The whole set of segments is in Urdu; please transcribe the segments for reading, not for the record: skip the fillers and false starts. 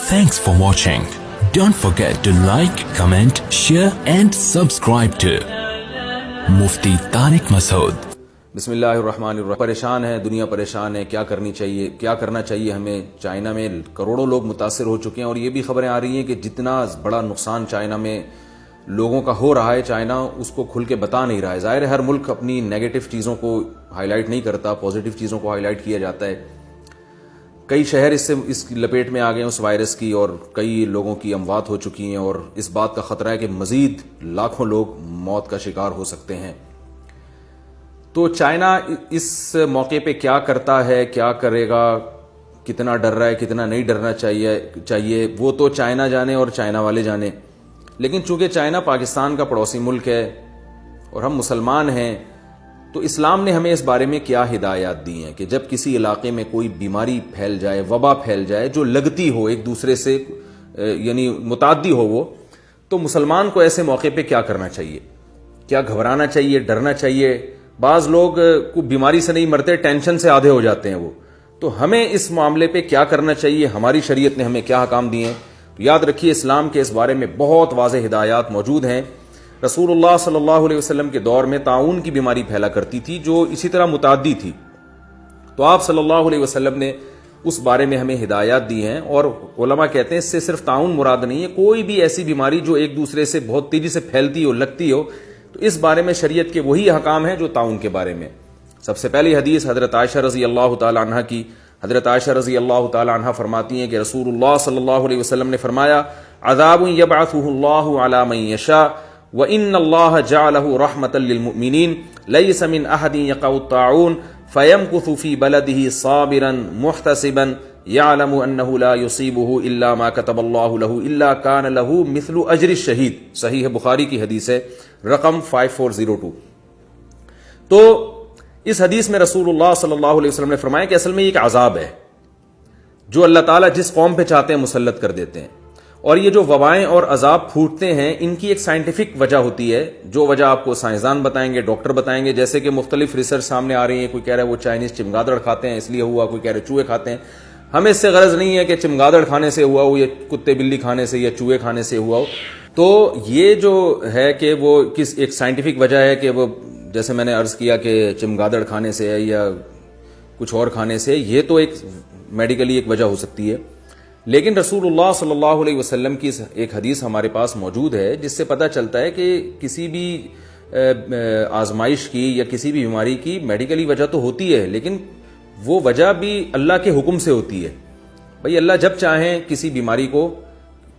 Thanks for watching. Don't forget to like, comment, share and subscribe to Mufti Tariq Masood. بسم اللہ الرحمن الرحیم. پریشان ہے دنیا، پریشان ہے. کیا کرنا چاہیے ہمیں؟ چائنا میں کروڑوں لوگ متاثر ہو چکے ہیں اور یہ بھی خبریں آ رہی ہیں کہ جتنا بڑا نقصان چائنا میں لوگوں کا ہو رہا ہے، چائنا اس کو کھل کے بتا نہیں رہا ہے. ظاہر ہے ہر ملک اپنی نیگیٹو چیزوں کو ہائی لائٹ نہیں کرتا، پازیٹیو چیزوں کو ہائی لائٹ کیا جاتا ہے. کئی شہر اس کی لپیٹ میں آ گئے اس وائرس کی اور کئی لوگوں کی اموات ہو چکی ہیں اور اس بات کا خطرہ ہے کہ مزید لاکھوں لوگ موت کا شکار ہو سکتے ہیں. تو چائنا اس موقع پہ کیا کرتا ہے، کیا کرے گا، کتنا ڈر رہا ہے، کتنا نہیں ڈرنا چاہیے وہ تو چائنا جانے اور چائنا والے جانے. لیکن چونکہ چائنا پاکستان کا پڑوسی ملک ہے اور ہم مسلمان ہیں، تو اسلام نے ہمیں اس بارے میں کیا ہدایات دی ہیں کہ جب کسی علاقے میں کوئی بیماری پھیل جائے، وبا پھیل جائے جو لگتی ہو ایک دوسرے سے، یعنی متعدی ہو وہ، تو مسلمان کو ایسے موقع پہ کیا کرنا چاہیے؟ کیا گھبرانا چاہیے، ڈرنا چاہیے؟ بعض لوگ کو بیماری سے نہیں مرتے، ٹینشن سے آدھے ہو جاتے ہیں وہ. تو ہمیں اس معاملے پہ کیا کرنا چاہیے؟ ہماری شریعت نے ہمیں کیا احکام دیے ہیں؟ تو یاد رکھیے اسلام کے اس بارے میں بہت واضح ہدایات موجود ہیں. رسول اللہ صلی اللہ علیہ وسلم کے دور میں طاعون کی بیماری پھیلا کرتی تھی جو اسی طرح متعدی تھی. تو آپ صلی اللہ علیہ وسلم نے اس بارے میں ہمیں ہدایات دی ہیں اور علماء کہتے ہیں اس سے صرف طاعون مراد نہیں ہے، کوئی بھی ایسی بیماری جو ایک دوسرے سے بہت تیزی سے پھیلتی ہو، لگتی ہو، تو اس بارے میں شریعت کے وہی احکام ہیں جو طاعون کے بارے میں. سب سے پہلی حدیث حضرت عائشہ رضی اللہ تعالی عنہ کی. حضرت عائشہ رضی اللہ تعالی عنہ فرماتی ہیں کہ رسول اللہ صلی اللہ علیہ وسلم نے فرمایا: عذاب یبعثہ اللہ علی من یشاء وان اللہ جعلہ رحمۃ للمؤمنین لیس من احد یقع الطاعون فیمکث فی بلدہ صابرا محتسبا یعلم انہ لا یصیبہ الا ما کتب اللہ لہ الا کان لہ مثل اجر الشہید. صحیح بخاری کی حدیث ہے، رقم 5402. تو اس حدیث میں رسول اللہ صلی اللہ علیہ وسلم نے فرمایا کہ اصل میں یہ ایک عذاب ہے جو اللہ تعالیٰ جس قوم پہ چاہتے ہیں مسلط کر دیتے ہیں. اور یہ جو وبائیں اور عذاب پھوٹتے ہیں ان کی ایک سائنٹیفک وجہ ہوتی ہے، جو وجہ آپ کو سائنسدان بتائیں گے، ڈاکٹر بتائیں گے. جیسے کہ مختلف ریسرچ سامنے آ رہی ہیں. کوئی کہہ رہا ہے وہ چائنیز چمگادڑ کھاتے ہیں اس لیے ہوا، کوئی کہہ رہے چوہے کھاتے ہیں. ہمیں اس سے غرض نہیں ہے کہ چمگادڑ کھانے سے ہوا ہو یا کتے بلی کھانے سے یا چوہے کھانے سے ہوا ہو. تو یہ جو ہے کہ وہ ایک سائنٹیفک وجہ ہے کہ وہ، جیسے میں نے عرض کیا کہ چمگادڑ کھانے سے ہے یا کچھ اور کھانے سے، یہ تو ایک میڈیکلی ایک وجہ ہو سکتی ہے. لیکن رسول اللہ صلی اللہ علیہ وسلم کی ایک حدیث ہمارے پاس موجود ہے جس سے پتہ چلتا ہے کہ کسی بھی آزمائش کی یا کسی بھی بیماری کی میڈیکلی وجہ تو ہوتی ہے، لیکن وہ وجہ بھی اللہ کے حکم سے ہوتی ہے. بھئی اللہ جب چاہیں کسی بیماری کو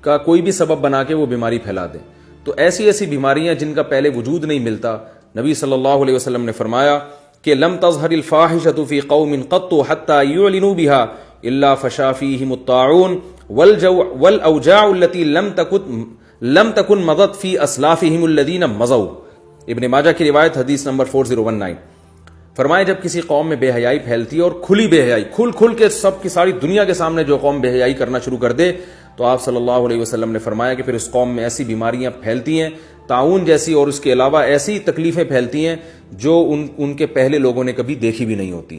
کا کوئی بھی سبب بنا کے وہ بیماری پھیلا دیں. تو ایسی بیماریاں جن کا پہلے وجود نہیں ملتا، نبی صلی اللہ علیہ وسلم نے فرمایا کہ لم تظہر الفاحشۃ فی قوم قط حتی یعلنوا بها الا فشا فیہم الطاعون والاوجاع التي لم تکن مضت فی اسلافہم الذین مضوا. ابن ماجہ کی روایت، حدیث نمبر 4019. فرمایا جب کسی قوم میں بے حیائی پھیلتی ہے اور کھلی بے حیائی، کھل کے سب کی ساری دنیا کے سامنے جو قوم بے حیائی کرنا شروع کر دے، تو آپ صلی اللہ علیہ وسلم نے فرمایا کہ پھر اس قوم میں ایسی بیماریاں پھیلتی ہیں، طاعون جیسی اور اس کے علاوہ ایسی تکلیفیں پھیلتی ہیں جو ان کے پہلے لوگوں نے کبھی دیکھی بھی نہیں ہوتی.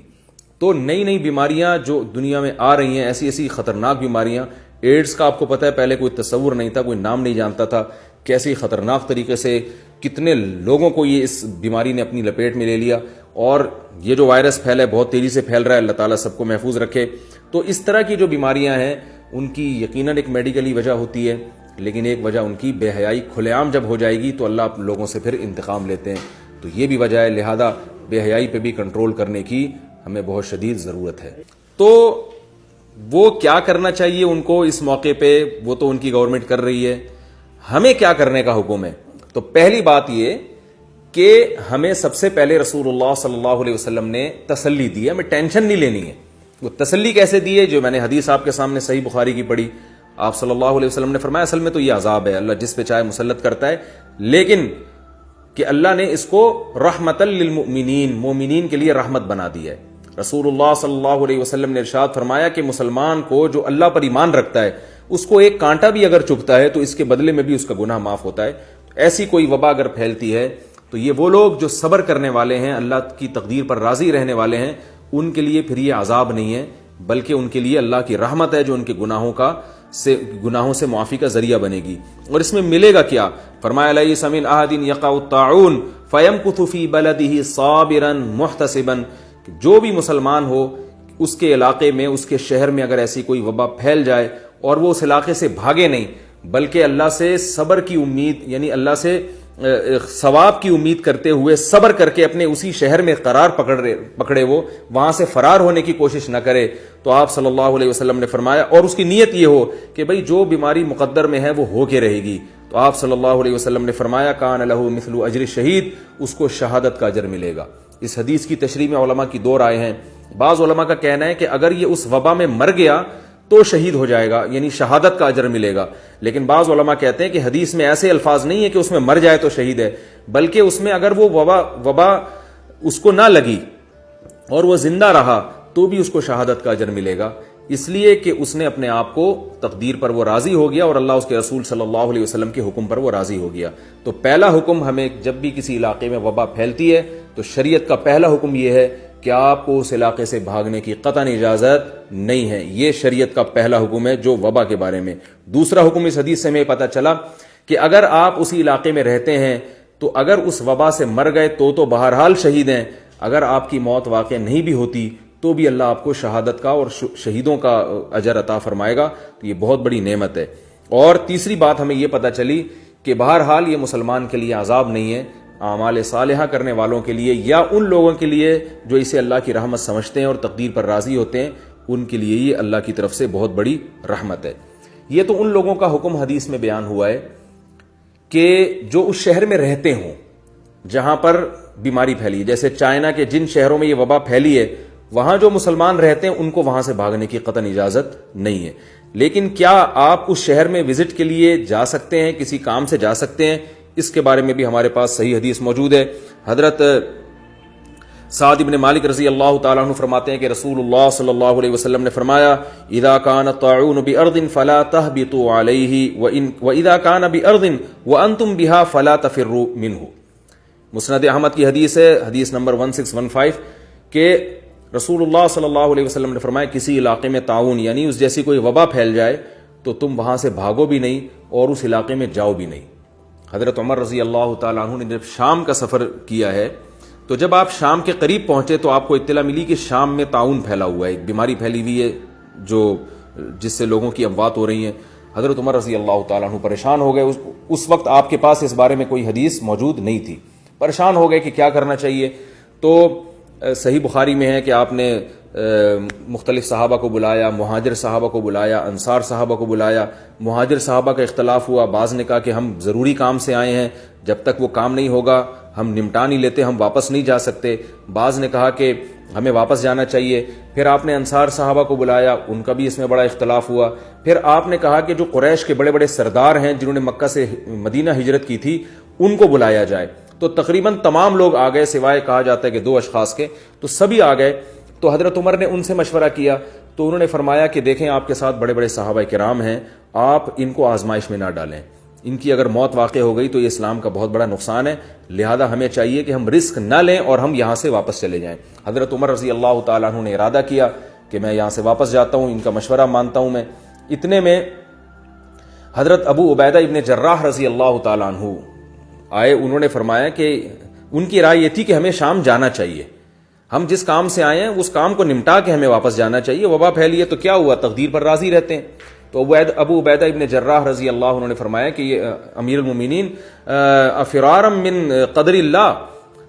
تو نئی بیماریاں جو دنیا میں آ رہی ہیں، ایسی خطرناک بیماریاں. ایڈز کا آپ کو پتہ ہے پہلے کوئی تصور نہیں تھا، کوئی نام نہیں جانتا تھا. کیسی خطرناک طریقے سے کتنے لوگوں کو یہ اس بیماری نے اپنی لپیٹ میں لے لیا. اور یہ جو وائرس پھیلا ہے بہت تیزی سے پھیل رہا ہے، اللہ تعالیٰ سب کو محفوظ رکھے. تو اس طرح کی جو بیماریاں ہیں ان کی یقیناً ایک میڈیکلی وجہ ہوتی ہے، لیکن ایک وجہ ان کی بے حیائی کھلے عام جب ہو جائے گی تو اللہ لوگوں سے پھر انتقام لیتے ہیں. تو یہ بھی وجہ ہے، لہذا بے حیائی پہ بھی کنٹرول کرنے کی ہمیں بہت شدید ضرورت ہے. تو وہ کیا کرنا چاہیے ان کو اس موقع پہ؟ وہ تو ان کی گورنمنٹ کر رہی ہے، ہمیں کیا کرنے کا حکم ہے؟ تو پہلی بات یہ کہ ہمیں سب سے پہلے رسول اللہ صلی اللہ علیہ وسلم نے تسلی دی ہے، ہمیں ٹینشن نہیں لینی ہے. وہ تسلی کیسے دی ہے؟ جو میں نے حدیث آپ کے سامنے صحیح بخاری کی پڑھی. آپ صلی اللہ علیہ وسلم نے فرمایا اصل میں تو یہ عذاب ہے، اللہ جس پہ چاہے مسلط کرتا ہے، لیکن کہ اللہ نے اس کو رحمت للمؤمنین، مومنین کے لیے رحمت بنا دی ہے. رسول اللہ صلی اللہ علیہ وسلم نے ارشاد فرمایا کہ مسلمان کو جو اللہ پر ایمان رکھتا ہے اس کو ایک کانٹا بھی اگر چبھتا ہے تو اس کے بدلے میں بھی اس کا گناہ معاف ہوتا ہے. ایسی کوئی وبا اگر پھیلتی ہے تو یہ وہ لوگ جو صبر کرنے والے ہیں، اللہ کی تقدیر پر راضی رہنے والے ہیں، ان کے لیے پھر یہ عذاب نہیں ہے، بلکہ ان کے لیے اللہ کی رحمت ہے جو ان کے گناہوں سے معافی کا ذریعہ بنے گی. اور اس میں ملے گا کیا؟ فرمایا لیس من احد یقع الطاعون فیمکث فی بلدہ صابرا محتسبا، جو بھی مسلمان ہو اس کے علاقے میں، اس کے شہر میں اگر ایسی کوئی وبا پھیل جائے اور وہ اس علاقے سے بھاگے نہیں بلکہ اللہ سے صبر کی امید، یعنی اللہ سے ثواب کی امید کرتے ہوئے صبر کر کے اپنے اسی شہر میں قرار پکڑے، وہ وہاں سے فرار ہونے کی کوشش نہ کرے، تو آپ صلی اللہ علیہ وسلم نے فرمایا، اور اس کی نیت یہ ہو کہ بھئی جو بیماری مقدر میں ہے وہ ہو کے رہے گی، تو آپ صلی اللہ علیہ وسلم نے فرمایا کان لہ مثل اجر شہید، اس کو شہادت کا اجر ملے گا. اس حدیث کی تشریح میں علماء کی دو رائے ہیں. بعض علماء کا کہنا ہے کہ اگر یہ اس وبا میں مر گیا تو شہید ہو جائے گا، یعنی شہادت کا اجر ملے گا. لیکن بعض علماء کہتے ہیں کہ حدیث میں ایسے الفاظ نہیں ہے کہ اس میں مر جائے تو شہید ہے، بلکہ اس میں اگر وہ وبا اس کو نہ لگی اور وہ زندہ رہا تو بھی اس کو شہادت کا اجر ملے گا، اس لیے کہ اس نے اپنے آپ کو تقدیر پر وہ راضی ہو گیا اور اللہ اس کے رسول صلی اللہ علیہ وسلم کے حکم پر وہ راضی ہو گیا. تو پہلا حکم ہمیں جب بھی کسی علاقے میں وبا پھیلتی ہے تو شریعت کا پہلا حکم یہ ہے کہ آپ کو اس علاقے سے بھاگنے کی قطعاً اجازت نہیں ہے. یہ شریعت کا پہلا حکم ہے جو وبا کے بارے میں. دوسرا حکم اس حدیث سے ہمیں پتہ چلا کہ اگر آپ اسی علاقے میں رہتے ہیں تو اگر اس وبا سے مر گئے تو بہرحال شہید ہیں، اگر آپ کی موت واقع نہیں بھی ہوتی تو بھی اللہ آپ کو شہادت کا اور شہیدوں کا اجر عطا فرمائے گا. تو یہ بہت بڑی نعمت ہے. اور تیسری بات ہمیں یہ پتہ چلی کہ بہرحال یہ مسلمان کے لیے عذاب نہیں ہے، اعمال صالحہ کرنے والوں کے لیے یا ان لوگوں کے لیے جو اسے اللہ کی رحمت سمجھتے ہیں اور تقدیر پر راضی ہوتے ہیں، ان کے لیے یہ اللہ کی طرف سے بہت بڑی رحمت ہے. یہ تو ان لوگوں کا حکم حدیث میں بیان ہوا ہے کہ جو اس شہر میں رہتے ہوں جہاں پر بیماری پھیلی، جیسے چائنا کے جن شہروں میں یہ وبا پھیلی ہے وہاں جو مسلمان رہتے ہیں ان کو وہاں سے بھاگنے کی قطعاً اجازت نہیں ہے. لیکن کیا آپ اس شہر میں وزٹ کے لیے جا سکتے ہیں، کسی کام سے جا سکتے ہیں؟ اس کے بارے میں بھی ہمارے پاس صحیح حدیث موجود ہے. حضرت سعد بن مالک رضی اللہ تعالیٰ عنہ فرماتے ہیں کہ رسول اللہ صلی اللہ علیہ وسلم نے فرمایا اذا كان الطاعون بارض فلا تهبطوا عليه واذا كان بارض وانتم بها فلا تفروا منه. مسند احمد کی حدیث ہے، حدیث نمبر 1615، کہ رسول اللہ صلی اللہ علیہ وسلم نے فرمایا کسی علاقے میں طاعون یعنی اس جیسی کوئی وبا پھیل جائے تو تم وہاں سے بھاگو بھی نہیں اور اس علاقے میں جاؤ بھی نہیں. حضرت عمر رضی اللہ تعالیٰ عنہ نے جب شام کا سفر کیا ہے تو جب آپ شام کے قریب پہنچے تو آپ کو اطلاع ملی کہ شام میں طاعون پھیلا ہوا ہے، ایک بیماری پھیلی ہوئی ہے جس سے لوگوں کی اموات ہو رہی ہیں. حضرت عمر رضی اللہ تعالیٰ عنہ پریشان ہو گئے. اس وقت آپ کے پاس اس بارے میں کوئی حدیث موجود نہیں تھی. پریشان ہو گئے کہ کیا کرنا چاہیے. تو صحیح بخاری میں ہے کہ آپ نے مختلف صحابہ کو بلایا، مہاجر صحابہ کو بلایا، انصار صحابہ کو بلایا. مہاجر صحابہ کا اختلاف ہوا، بعض نے کہا کہ ہم ضروری کام سے آئے ہیں، جب تک وہ کام نہیں ہوگا ہم نمٹا نہیں لیتے، ہم واپس نہیں جا سکتے. بعض نے کہا کہ ہمیں واپس جانا چاہیے. پھر آپ نے انصار صحابہ کو بلایا، ان کا بھی اس میں بڑا اختلاف ہوا. پھر آپ نے کہا کہ جو قریش کے بڑے بڑے سردار ہیں جنہوں نے مکہ سے مدینہ ہجرت کی تھی ان کو بلایا جائے. تو تقریباً تمام لوگ آ گئے سوائے کہا جاتا ہے کہ 2 اشخاص کے، تو سبھی آ گئے. تو حضرت عمر نے ان سے مشورہ کیا تو انہوں نے فرمایا کہ دیکھیں آپ کے ساتھ بڑے بڑے صحابہ کرام ہیں، آپ ان کو آزمائش میں نہ ڈالیں، ان کی اگر موت واقع ہو گئی تو یہ اسلام کا بہت بڑا نقصان ہے، لہذا ہمیں چاہیے کہ ہم رسک نہ لیں اور ہم یہاں سے واپس چلے جائیں. حضرت عمر رضی اللہ تعالیٰ عنہ نے ارادہ کیا کہ میں یہاں سے واپس جاتا ہوں، ان کا مشورہ مانتا ہوں میں. اتنے میں حضرت ابو عبیدہ ابن جراح رضی اللہ تعالیٰ عنہ آئے. انہوں نے فرمایا کہ ان کی رائے یہ تھی کہ ہمیں شام جانا چاہیے، ہم جس کام سے آئے ہیں اس کام کو نمٹا کے ہمیں واپس جانا چاہیے. وبا پھیلی ہے تو کیا ہوا، تقدیر پر راضی رہتے ہیں. تو ابو عبیدہ ابن جراح رضی اللہ عنہ نے فرمایا کہ یہ امیر المومنین افرارا من قدر اللہ،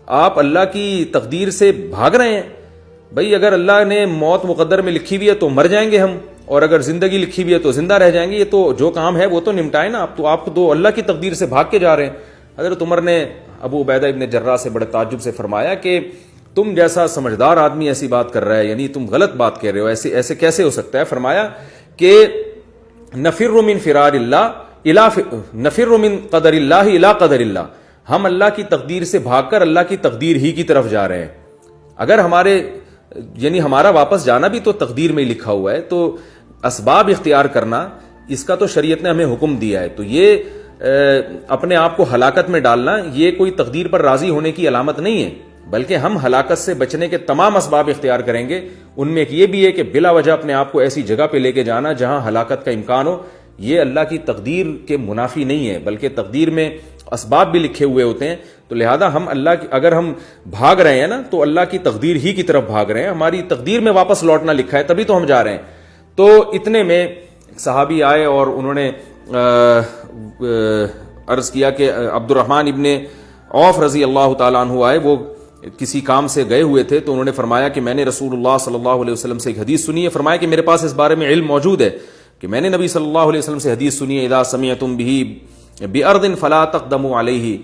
آپ اللہ کی تقدیر سے بھاگ رہے ہیں. بھئی اگر اللہ نے موت مقدر میں لکھی ہوئی ہے تو مر جائیں گے ہم، اور اگر زندگی لکھی ہوئی ہے تو زندہ رہ جائیں گے. یہ تو جو کام ہے وہ تو نمٹائے نا. آپ تو اللہ کی تقدیر سے بھاگ کے جا رہے ہیں. حضرت عمر نے ابو عبیدہ ابن جراح سے بڑے تعجب سے فرمایا کہ تم جیسا سمجھدار آدمی ایسی بات کر رہا ہے، یعنی تم غلط بات کہہ رہے ہو، ایسے کیسے ہو سکتا ہے. فرمایا کہ نفر من فرار اللہ نفر من قدر اللہ الی قدر اللہ، ہم اللہ کی تقدیر سے بھاگ کر اللہ کی تقدیر ہی کی طرف جا رہے ہیں. اگر ہمارا واپس جانا بھی تو تقدیر میں ہی لکھا ہوا ہے، تو اسباب اختیار کرنا اس کا تو شریعت نے ہمیں حکم دیا ہے. تو یہ اپنے آپ کو ہلاکت میں ڈالنا یہ کوئی تقدیر پر راضی ہونے کی علامت نہیں ہے، بلکہ ہم ہلاکت سے بچنے کے تمام اسباب اختیار کریں گے. ان میں ایک یہ بھی ہے کہ بلا وجہ اپنے آپ کو ایسی جگہ پہ لے کے جانا جہاں ہلاکت کا امکان ہو. یہ اللہ کی تقدیر کے منافی نہیں ہے، بلکہ تقدیر میں اسباب بھی لکھے ہوئے ہوتے ہیں. تو لہذا ہم اللہ کی اگر ہم بھاگ رہے ہیں نا تو اللہ کی تقدیر ہی کی طرف بھاگ رہے ہیں. ہماری تقدیر میں واپس لوٹنا لکھا ہے، تبھی تو ہم جا رہے ہیں. تو اتنے میں صحابی آئے اور انہوں نے عرض کیا کہ عبد الرحمن ابن عوف رضی اللہ تعالیٰ عنہ آئے، وہ کسی کام سے گئے ہوئے تھے. تو انہوں نے فرمایا کہ میں نے رسول اللہ صلی اللہ علیہ وسلم سے ایک حدیث سنی ہے. فرمایا کہ میرے پاس اس بارے میں علم موجود ہے کہ میں نے نبی صلی اللہ علیہ وسلم سے حدیث سنی ہے، اذا سمعتم به بارض فلا تقدموا علیہ،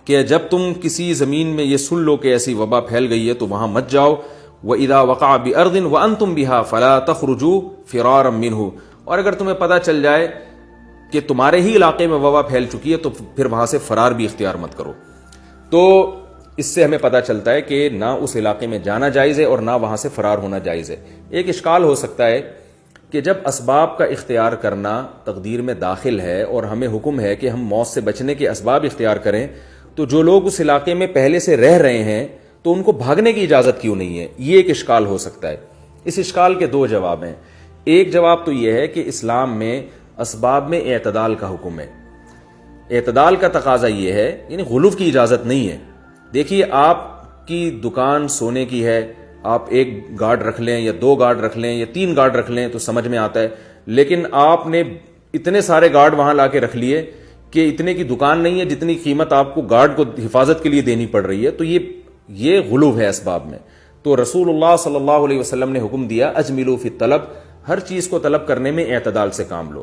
کہ جب تم کسی زمین میں یہ سن لو کہ ایسی وبا پھیل گئی ہے تو وہاں مت جاؤ. وَإِذَا وَقَعَ بِأَرْضٍ وَأَنْتُمْ بِهَا فَلَا تَخْرُجُوا فِرَارًا مِّنْهُ، اور اگر تمہیں پتہ چل جائے کہ تمہارے ہی علاقے میں وبا پھیل چکی ہے تو پھر وہاں سے فرار بھی اختیار مت کرو. تو اس سے ہمیں پتہ چلتا ہے کہ نہ اس علاقے میں جانا جائز ہے اور نہ وہاں سے فرار ہونا جائز ہے. ایک اشکال ہو سکتا ہے کہ جب اسباب کا اختیار کرنا تقدیر میں داخل ہے اور ہمیں حکم ہے کہ ہم موت سے بچنے کے اسباب اختیار کریں، تو جو لوگ اس علاقے میں پہلے سے رہ رہے ہیں تو ان کو بھاگنے کی اجازت کیوں نہیں ہے؟ یہ ایک اشکال ہو سکتا ہے. اس اشکال کے دو جواب ہیں. ایک جواب تو یہ ہے کہ اسلام میں اسباب میں اعتدال کا حکم ہے. اعتدال کا تقاضا یہ ہے، یعنی غلو کی اجازت نہیں ہے. دیکھیے آپ کی دکان سونے کی ہے، آپ ایک گارڈ رکھ لیں یا 2 گارڈ رکھ لیں یا 3 گارڈ رکھ لیں تو سمجھ میں آتا ہے، لیکن آپ نے اتنے سارے گارڈ وہاں لا کے رکھ لیے کہ اتنے کی دکان نہیں ہے جتنی قیمت آپ کو گارڈ کو حفاظت کے لیے دینی پڑ رہی ہے. تو یہ غلو ہے اسباب میں. تو رسول اللہ صلی اللہ علیہ وسلم نے حکم دیا اجملوا فی الطلب، ہر چیز کو طلب کرنے میں اعتدال سے کام لو.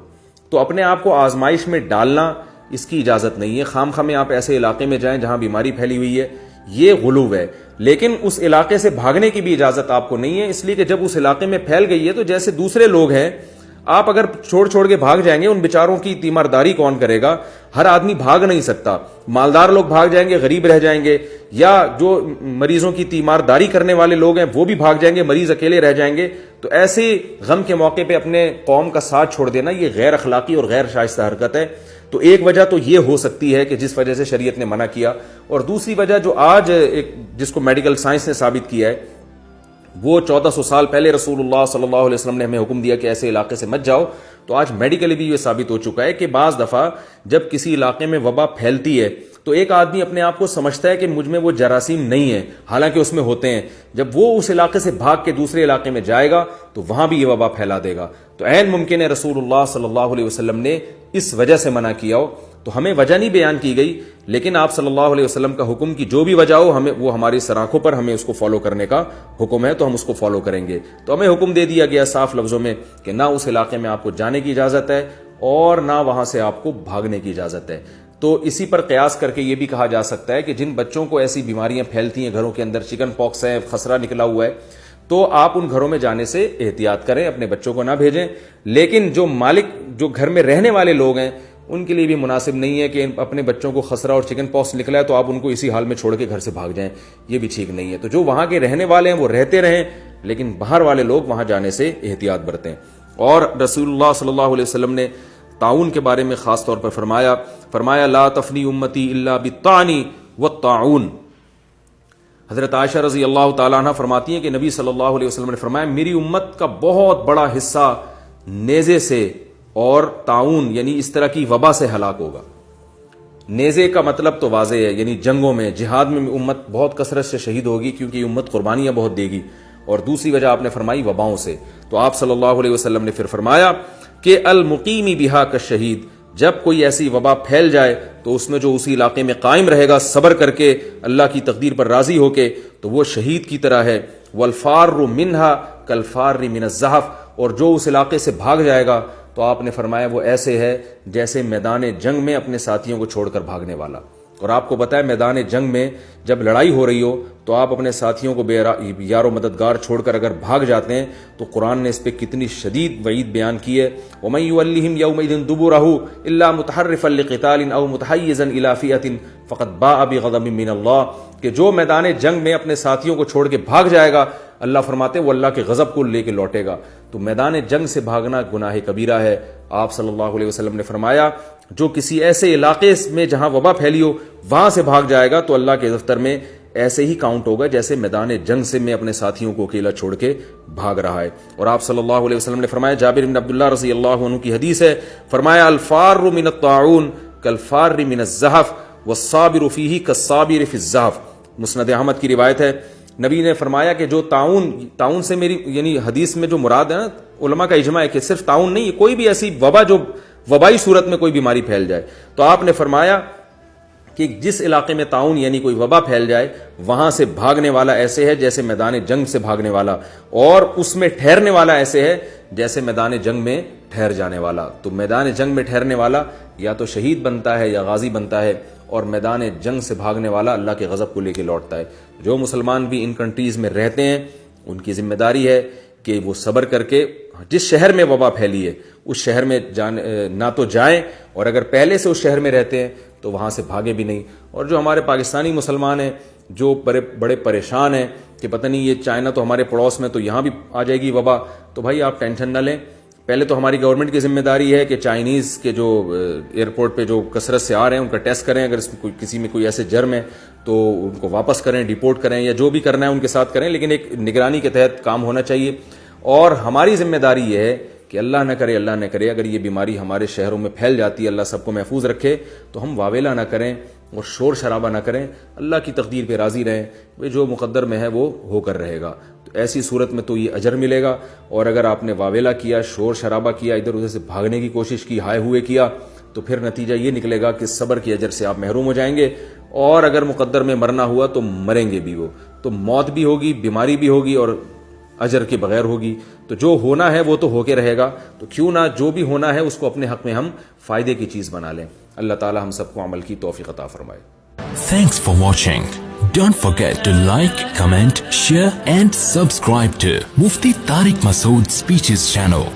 تو اپنے آپ کو آزمائش میں ڈالنا اس کی اجازت نہیں ہے. خام خامے آپ ایسے علاقے میں جائیں جہاں بیماری پھیلی ہوئی ہے، یہ غلو ہے. لیکن اس علاقے سے بھاگنے کی بھی اجازت آپ کو نہیں ہے، اس لیے کہ جب اس علاقے میں پھیل گئی ہے تو جیسے دوسرے لوگ ہیں، آپ اگر چھوڑ کے بھاگ جائیں گے ان بیچاروں کی تیمارداری کون کرے گا؟ ہر آدمی بھاگ نہیں سکتا. مالدار لوگ بھاگ جائیں گے، غریب رہ جائیں گے، یا جو مریضوں کی تیمارداری کرنے والے لوگ ہیں وہ بھی بھاگ جائیں گے، مریض اکیلے رہ جائیں گے. تو ایسے غم کے موقع پہ اپنے قوم کا ساتھ چھوڑ دینا یہ غیر اخلاقی اور غیر شائستہ حرکت ہے. تو ایک وجہ تو یہ ہو سکتی ہے کہ جس وجہ سے شریعت نے منع کیا، اور دوسری وجہ جو آج جس کو میڈیکل سائنس نے ثابت کیا ہے، وہ 1400 سال پہلے رسول اللہ صلی اللہ علیہ وسلم نے ہمیں حکم دیا کہ ایسے علاقے سے مت جاؤ. تو آج میڈیکلی بھی یہ ثابت ہو چکا ہے کہ بعض دفعہ جب کسی علاقے میں وبا پھیلتی ہے تو ایک آدمی اپنے آپ کو سمجھتا ہے کہ مجھ میں وہ جراثیم نہیں ہے، حالانکہ اس میں ہوتے ہیں. جب وہ اس علاقے سے بھاگ کے دوسرے علاقے میں جائے گا تو وہاں بھی یہ وبا پھیلا دے گا. تو عین ممکن ہے رسول اللہ صلی اللہ علیہ وسلم نے اس وجہ سے منع کیا ہو. تو ہمیں وجہ نہیں بیان کی گئی، لیکن آپ صلی اللہ علیہ وسلم کا حکم کی جو بھی وجہ ہو، ہمیں وہ ہماری سراخوں پر ہمیں اس کو فالو کرنے کا حکم ہے، تو ہم اس کو فالو کریں گے. تو ہمیں حکم دے دیا گیا صاف لفظوں میں کہ نہ اس علاقے میں آپ کو جانے کی اجازت ہے اور نہ وہاں سے آپ کو بھاگنے کی اجازت ہے. تو اسی پر قیاس کر کے یہ بھی کہا جا سکتا ہے کہ جن بچوں کو ایسی بیماریاں پھیلتی ہیں گھروں کے اندر، چکن پاکس ہے، خسرہ نکلا ہوا ہے، تو آپ ان گھروں میں جانے سے احتیاط کریں، اپنے بچوں کو نہ بھیجیں. لیکن جو مالک جو گھر میں رہنے والے لوگ ہیں ان کے لیے بھی مناسب نہیں ہے کہ اپنے بچوں کو خسرہ اور چکن پاکس نکلا ہے تو آپ ان کو اسی حال میں چھوڑ کے گھر سے بھاگ جائیں، یہ بھی ٹھیک نہیں ہے. تو جو وہاں کے رہنے والے ہیں وہ رہتے رہیں، لیکن باہر والے لوگ وہاں جانے سے احتیاط برتیں. اور رسول اللہ صلی اللہ علیہ وسلم نے طاعون کے بارے میں خاص طور پر فرمایا لا تفنی امتی الا بالطعن والطاعون. حضرت عائشہ رضی اللہ تعالیٰ عنہ فرماتی ہیں کہ نبی صلی اللہ علیہ وسلم نے فرمایا میری امت کا بہت بڑا حصہ نیزے سے اور طاعون یعنی اس طرح کی وبا سے ہلاک ہوگا. نیزے کا مطلب تو واضح ہے، یعنی جنگوں میں، جہاد میں امت بہت کثرت سے شہید ہوگی کیونکہ یہ امت قربانیاں بہت دے گی. اور دوسری وجہ آپ نے فرمائی وباؤں سے. تو آپ صلی اللہ علیہ وسلم نے پھر فرمایا کہ المقیمی بہا کالشہید، جب کوئی ایسی وبا پھیل جائے تو اس میں جو اسی علاقے میں قائم رہے گا صبر کر کے اللہ کی تقدیر پر راضی ہو کے، تو وہ شہید کی طرح ہے. والفار منہا کالفار من الزحف، اور جو اس علاقے سے بھاگ جائے گا تو آپ نے فرمایا وہ ایسے ہے جیسے میدان جنگ میں اپنے ساتھیوں کو چھوڑ کر بھاگنے والا. اور آپ کو بتائیں میدان جنگ میں جب لڑائی ہو رہی ہو تو آپ اپنے ساتھیوں کو یار و مددگار چھوڑ کر اگر بھاگ جاتے ہیں تو قرآن نے اس پہ کتنی شدید وعید بیان کی ہے. وَمَن يُوَلِّهِمْ يَوْمَئِذٍ دُبُرَهُ إِلَّا مُتَحَرِّفًا لِقِتَالٍ أَوْ مُتَحَيِّزًا إِلَىٰ فِئَةٍ فَقَدْ بَاءَ بِغَضَبٍ مِّنَ اللَّهِ، کہ جو میدان جنگ میں اپنے ساتھیوں کو چھوڑ کے بھاگ جائے گا اللہ فرماتے وہ اللہ کے غضب کو لے کے لوٹے گا. تو میدان جنگ سے بھاگنا گناہ کبیرہ ہے. آپ صلی اللہ علیہ وسلم نے فرمایا جو کسی ایسے علاقے میں جہاں وبا پھیلی ہو وہاں سے بھاگ جائے گا تو اللہ کے دفتر میں ایسے ہی کاؤنٹ ہوگا جیسے میدان جنگ سے میں اپنے ساتھیوں کو اکیلا چھوڑ کے بھاگ رہا ہے. اور آپ صلی اللہ علیہ وسلم نے فرمایا, جابر بن عبداللہ رضی اللہ عنہ کی حدیث ہے, فرمایا الفار من الطاعون کالفار من الزحف والصابر فیہ کالصابر فی الزحف. مسند احمد کی روایت ہے, نبی نے فرمایا کہ جو تعاون سے میری یعنی حدیث میں جو مراد ہے نا, علماء کا اجماع ہے کہ صرف تعاون نہیں, کوئی بھی ایسی وبا جو وبائی صورت میں کوئی بیماری پھیل جائے, تو آپ نے فرمایا کہ جس علاقے میں تعاون یعنی کوئی وبا پھیل جائے وہاں سے بھاگنے والا ایسے ہے جیسے میدان جنگ سے بھاگنے والا, اور اس میں ٹھہرنے والا ایسے ہے جیسے میدان جنگ میں ٹھہر جانے والا. تو میدان جنگ میں ٹھہرنے والا یا تو شہید بنتا ہے یا غازی بنتا ہے, اور میدان جنگ سے بھاگنے والا اللہ کے غضب کو لے کے لوٹتا ہے. جو مسلمان بھی ان کنٹریز میں رہتے ہیں ان کی ذمہ داری ہے کہ وہ صبر کر کے جس شہر میں وبا پھیلی ہے اس شہر میں نہ تو جائیں, اور اگر پہلے سے اس شہر میں رہتے ہیں تو وہاں سے بھاگے بھی نہیں. اور جو ہمارے پاکستانی مسلمان ہیں جو بڑے پریشان ہیں کہ پتہ نہیں یہ چائنا تو ہمارے پڑوس میں تو یہاں بھی آ جائے گی وبا, تو بھائی آپ ٹینشن نہ لیں. پہلے تو ہماری گورنمنٹ کی ذمہ داری ہے کہ چائنیز کے جو ایئرپورٹ پہ جو کثرت سے آ رہے ہیں ان کا ٹیسٹ کریں, اگر اس میں کسی میں کوئی ایسے جرم ہے تو ان کو واپس کریں, ڈیپورٹ کریں, یا جو بھی کرنا ہے ان کے ساتھ کریں, لیکن ایک نگرانی کے تحت کام ہونا چاہیے. اور ہماری ذمہ داری یہ ہے کہ اللہ نہ کرے اگر یہ بیماری ہمارے شہروں میں پھیل جاتی ہے, اللہ سب کو محفوظ رکھے, تو ہم واویلا نہ کریں اور شور شرابہ نہ کریں, اللہ کی تقدیر پہ راضی رہیں, وہ جو مقدر میں ہے وہ ہو کر رہے گا. تو ایسی صورت میں تو یہ اجر ملے گا. اور اگر آپ نے واویلا کیا, شور شرابہ کیا, ادھر ادھر سے بھاگنے کی کوشش کی, ہائے ہوئے کیا, تو پھر نتیجہ یہ نکلے گا کہ صبر کی اجر سے آپ محروم ہو جائیں گے. اور اگر مقدر میں مرنا ہوا تو مریں گے بھی, وہ تو موت بھی ہوگی, بیماری بھی ہوگی, اور اجر کے بغیر ہوگی. تو جو ہونا ہے وہ تو ہو کے رہے گا, تو کیوں نہ جو بھی ہونا ہے اس کو اپنے حق میں ہم فائدے کی چیز بنا لیں. اللہ تعالی ہم سب کو عمل کی توفیق عطا فرمائے. Thanks for watching. Don't forget to like, comment, share and subscribe to Mufti Tariq Masood Speeches channel.